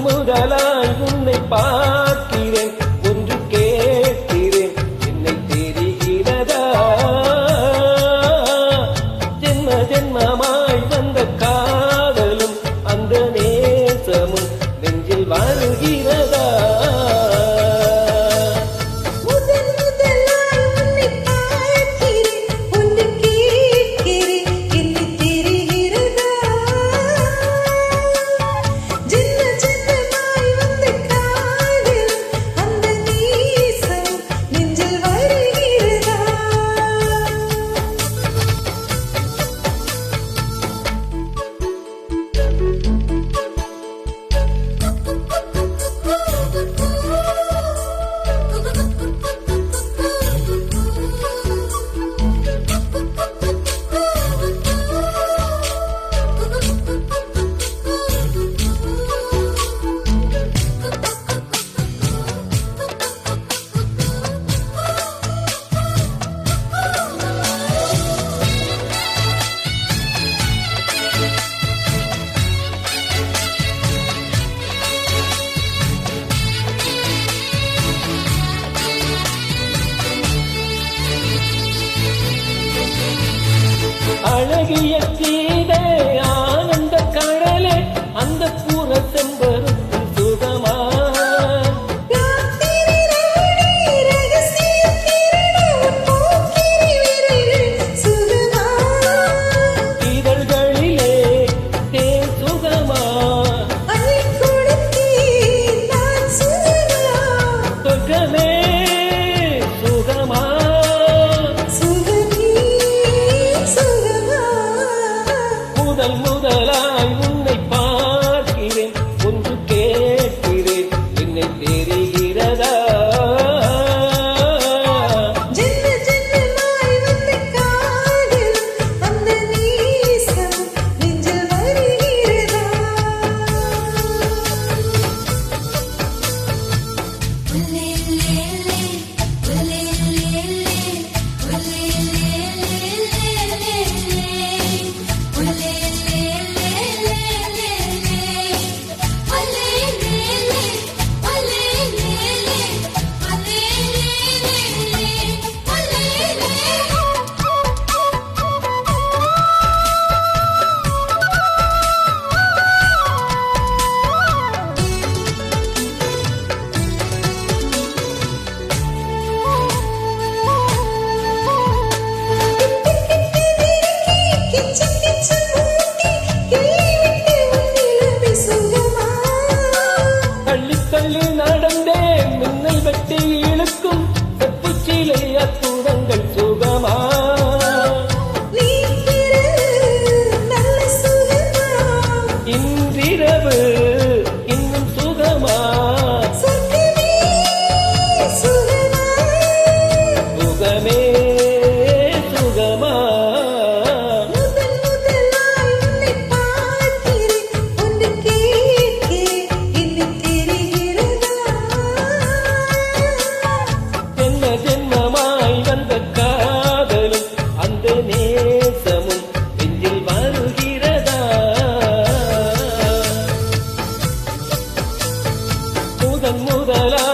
முதலாய் உன்னை பார்க்கிறேன், ஒன்று கேட்கிறேன், என்னை தெரிகிறதா? ஜென்ம ஜென்மமாய் வந்த காதலும் அந்த நேசமும் நெஞ்சில் வருகிறதா? அழகிய கீதே ஆனந்த கடலே அந்த பூர செம்பருத்தி சுகமா? இதழ்களிலே தேன் சுகமா? சொர்க்கமே சுகமா? முதலாய் உன்னை பார்க்கிறேன், ஒன்று கேட்கிறேன், என்னை தெரிகிறதா? தள்ளி நடந்தே மின்னல் வெட்டி இழுக்கும் செப்புச்சிலை அற்புதங்கள் சுகமா? இன்றிரவு இன்னும் சுகமா? சுகமே சுகமா? ஜென்மமாய் வந்த காதலும் அந்த நேசமும் நெஞ்சில் வருகிறதா? முதலாய்